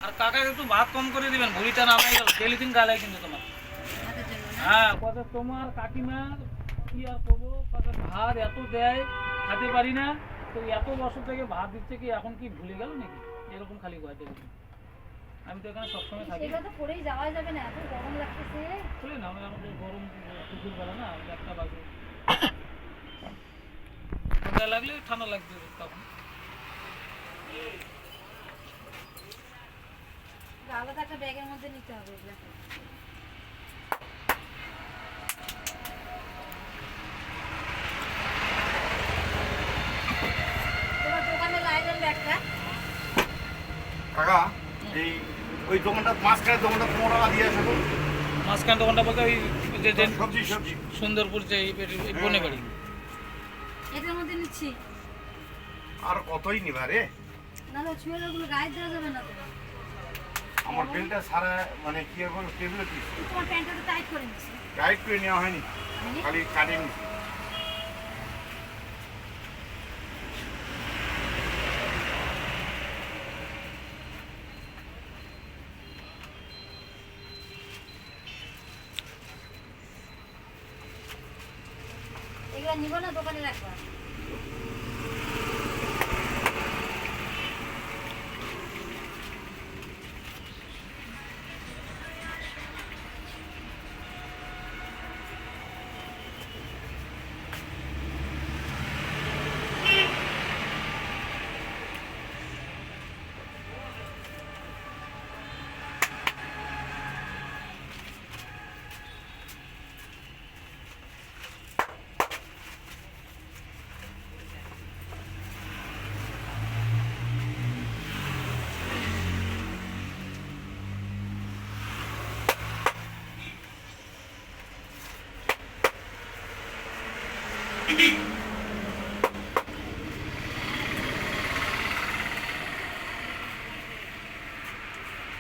আর কাকাকে একটু ভাত কম করে দিবেন, ভুড়িটা নামাই গেল ডেলিদিন গালে কিন্তু তোমার। হ্যাঁ কথা তোমার কাকিমা কি আর করবো, কথা ভাত এত দেয় খেতে পারি না, তো এত বছর থেকে ভাত দিচ্ছে কি এখন কি ভুলে গেল নাকি? এরকম খালি হয় ডেলিদিন। আমি তো এখানে সবসময় থাকি। সেটা তো পরেই যাওয়া যাবে না, এত গরম লাগতেছে। চলে না আমি আমাদের গরম দুপুর বেলা না একটা বাজে, ঠান্ডা লাগলে ঠান্ডা লাগবে তখন। আলাদা একটা ব্যাগের মধ্যে নিতে হবে এগুলো। তোমার দোকানে লাইনের ব্যাগটা কাকা এই ওই দোকানটা মাঝখানে দোকানটা 15 টাকা দিয়ে আসো তো। মাঝখান দোকানটা বলতে ওই যে সবজি সবজি সুন্দরপুর যে বনে বাড়ি। এটার মধ্যে নিচ্ছি। আর কতই নিবা রে? না না ছুঁয়েগুলো গায়ে দেওয়া যাবে না তো। আমার বেলটা সারা মানে কি আর বলবো টেবিলে কি তোমার প্যান্টটা তো টাইট করে নিচ্ছি। টাইট করে নেওয়া হয়নি, খালি কাটিয়ে নিছি। এগুলো নিব না, দোকানে রাখবা।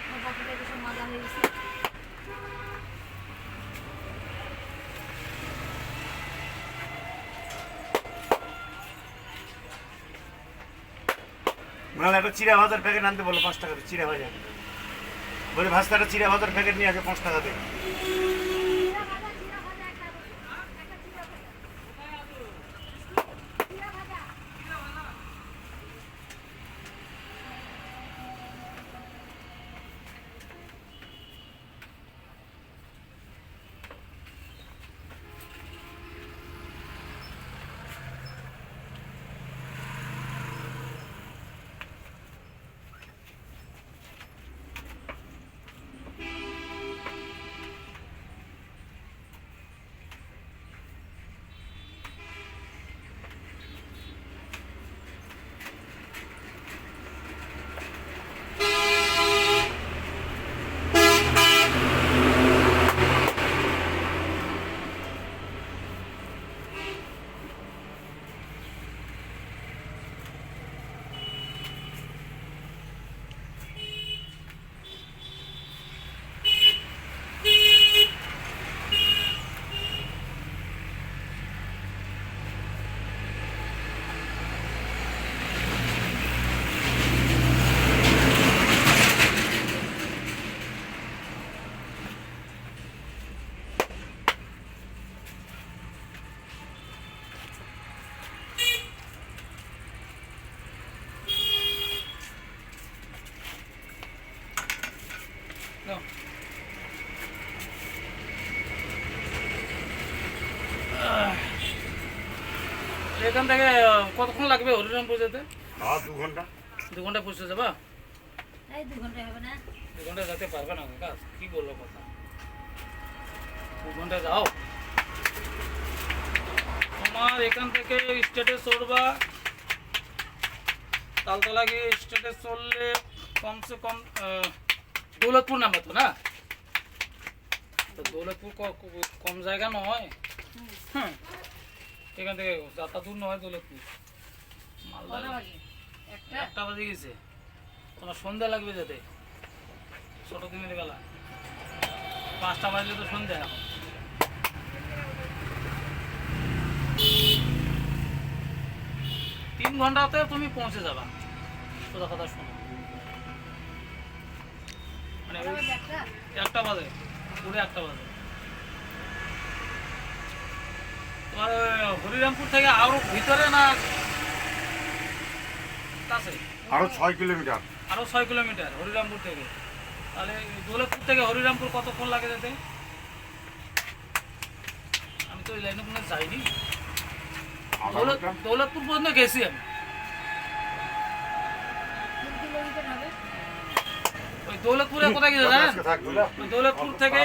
আমার বাকিটা তো সব মাজা হয়ে গেছে। মানে একটা চিড়া ভাজার প্যাকেট আনতে বলো 5 টাকা দিয়ে, চিড়া ভাজা বলে ভাজতে একটা চিড়া ভাজার প্যাকেট নিয়ে আসে 5 টাকা দিয়ে। চিরা ভাজা একটা একটা চিরা ভাজা। চিরা ভাজা। নাও। এখান থেকে কতক্ষণ লাগবে হরিরামপুর যেতে? 2 ঘন্টা। 2 ঘন্টা পৌঁছে যাবা? এই 2 ঘন্টা হবে না? 2 ঘন্টা যেতে পারবে না কাকা, কি বললো কথা? 2 ঘন্টা যাও। তোমার এখান থেকে স্টেটে চড়বা, তালতলা গিয়ে স্টেটে চললে কমসে কম দৌলতপুর নামবে তো না? তো দৌলতপুর কম জায়গা নয়। হুম, এখান থেকে যাতা দূর নয় দৌলতপুর। মালদা কটা বাজে? একটা? 1টা বাজে গেছে। তোমার সন্ধ্যা লাগবে যেতে, ছোট দিনের বেলা। 5টা বাজলে তো সন্ধ্যা এখন। 3 ঘন্টাতে তুমি পৌঁছে যাবা, সোজা কথা শোনো। একটা বাজে, পুরো একটা বাজে। তোমার ওই হরিরামপুর থেকে আরো ভিতরে না কাছে? আরো 6 কিলোমিটার। আরো 6 কিলোমিটার হরিরামপুর থেকে। তাহলে দৌলতপুর থেকে হরিরামপুর কতক্ষণ লাগে যেতে? আমি তো ওই লাইনে কোনো যাইনি। দৌলতপুর পর্যন্ত গেছি আমি। ওই দৌলতপুরে কোথায় গেছে জানেন? থাক ওই দৌলতপুর থেকে